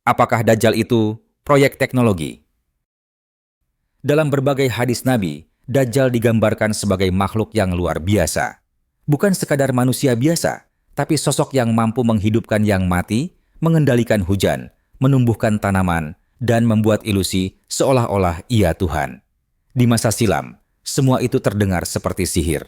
Apakah Dajjal itu proyek teknologi? Dalam berbagai hadis Nabi, Dajjal digambarkan sebagai makhluk yang luar biasa. Bukan sekadar manusia biasa, tapi sosok yang mampu menghidupkan yang mati, mengendalikan hujan, menumbuhkan tanaman, dan membuat ilusi seolah-olah ia Tuhan. Di masa silam, semua itu terdengar seperti sihir.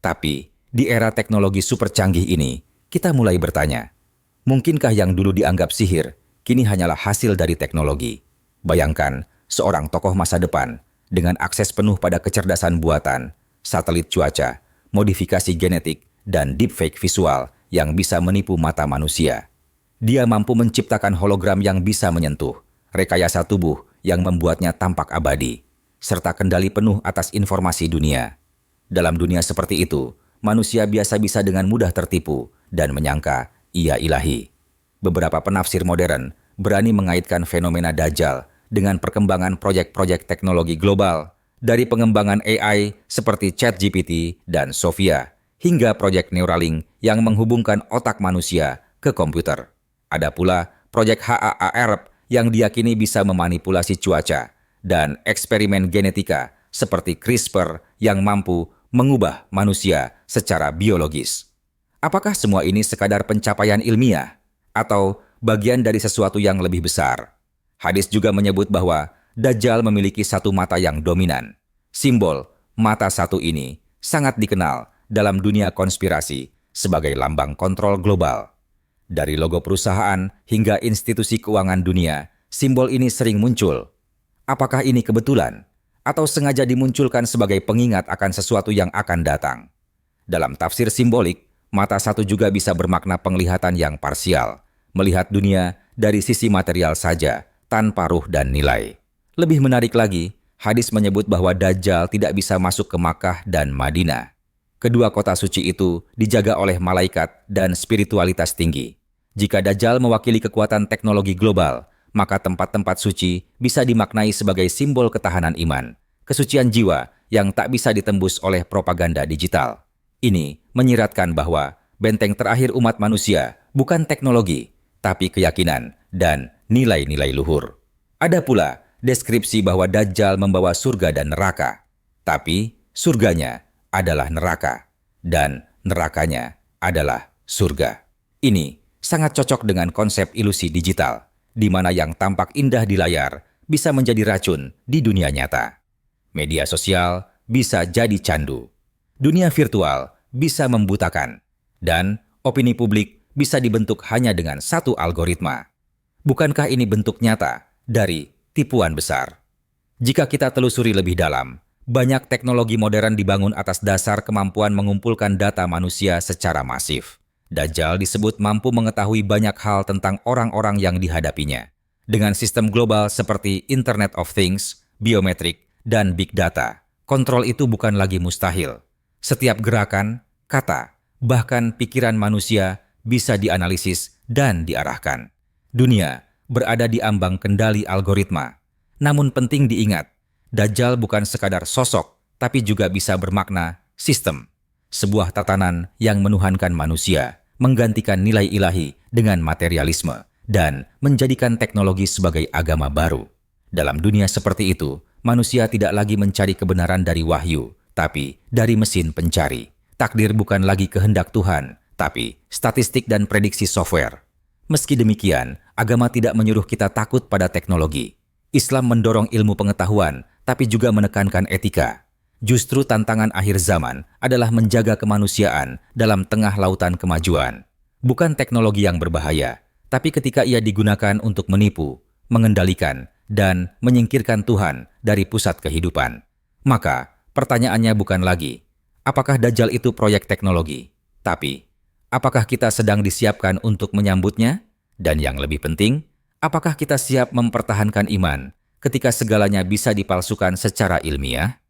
Tapi, di era teknologi super canggih ini, kita mulai bertanya, mungkinkah yang dulu dianggap sihir, kini hanyalah hasil dari teknologi? Bayangkan, seorang tokoh masa depan, dengan akses penuh pada kecerdasan buatan, satelit cuaca, modifikasi genetik, dan deepfake visual yang bisa menipu mata manusia. Dia mampu menciptakan hologram yang bisa menyentuh, rekayasa tubuh yang membuatnya tampak abadi, serta kendali penuh atas informasi dunia. Dalam dunia seperti itu, manusia biasa bisa dengan mudah tertipu dan menyangka ia ilahi. Beberapa penafsir modern berani mengaitkan fenomena Dajjal dengan perkembangan proyek-proyek teknologi global, dari pengembangan AI seperti ChatGPT dan Sophia, hingga proyek Neuralink yang menghubungkan otak manusia ke komputer. Ada pula proyek HAARP yang diyakini bisa memanipulasi cuaca, dan eksperimen genetika seperti CRISPR yang mampu mengubah manusia secara biologis. Apakah semua ini sekadar pencapaian ilmiah atau bagian dari sesuatu yang lebih besar? Hadis juga menyebut bahwa Dajjal memiliki satu mata yang dominan. Simbol mata satu ini sangat dikenal dalam dunia konspirasi sebagai lambang kontrol global. Dari logo perusahaan hingga institusi keuangan dunia, simbol ini sering muncul. Apakah ini kebetulan? Atau sengaja dimunculkan sebagai pengingat akan sesuatu yang akan datang? Dalam tafsir simbolik, mata satu juga bisa bermakna penglihatan yang parsial, melihat dunia dari sisi material saja, tanpa ruh dan nilai. Lebih menarik lagi, hadis menyebut bahwa Dajjal tidak bisa masuk ke Makkah dan Madinah. Kedua kota suci itu dijaga oleh malaikat dan spiritualitas tinggi. Jika Dajjal mewakili kekuatan teknologi global, maka tempat-tempat suci bisa dimaknai sebagai simbol ketahanan iman, kesucian jiwa yang tak bisa ditembus oleh propaganda digital. Ini menyiratkan bahwa benteng terakhir umat manusia bukan teknologi, tapi keyakinan dan nilai-nilai luhur. Ada pula deskripsi bahwa Dajjal membawa surga dan neraka, tapi surganya adalah neraka, dan nerakanya adalah surga. Ini sangat cocok dengan konsep ilusi digital, di mana yang tampak indah di layar bisa menjadi racun di dunia nyata. Media sosial bisa jadi candu. Dunia virtual bisa membutakan. Dan opini publik bisa dibentuk hanya dengan satu algoritma. Bukankah ini bentuk nyata dari tipuan besar? Jika kita telusuri lebih dalam, banyak teknologi modern dibangun atas dasar kemampuan mengumpulkan data manusia secara masif. Dajjal disebut mampu mengetahui banyak hal tentang orang-orang yang dihadapinya. Dengan sistem global seperti Internet of Things, biometrik, dan big data, kontrol itu bukan lagi mustahil. Setiap gerakan, kata, bahkan pikiran manusia bisa dianalisis dan diarahkan. Dunia berada di ambang kendali algoritma. Namun penting diingat, Dajjal bukan sekadar sosok, tapi juga bisa bermakna sistem. Sebuah tatanan yang menuhankan manusia, menggantikan nilai ilahi dengan materialisme, dan menjadikan teknologi sebagai agama baru. Dalam dunia seperti itu, manusia tidak lagi mencari kebenaran dari wahyu, tapi dari mesin pencari. Takdir bukan lagi kehendak Tuhan, tapi statistik dan prediksi software. Meski demikian, agama tidak menyuruh kita takut pada teknologi. Islam mendorong ilmu pengetahuan, tapi juga menekankan etika. Justru tantangan akhir zaman adalah menjaga kemanusiaan dalam tengah lautan kemajuan. Bukan teknologi yang berbahaya, tapi ketika ia digunakan untuk menipu, mengendalikan, dan menyingkirkan Tuhan dari pusat kehidupan. Maka, pertanyaannya bukan lagi, apakah Dajjal itu proyek teknologi? Tapi, apakah kita sedang disiapkan untuk menyambutnya? Dan yang lebih penting, apakah kita siap mempertahankan iman ketika segalanya bisa dipalsukan secara ilmiah?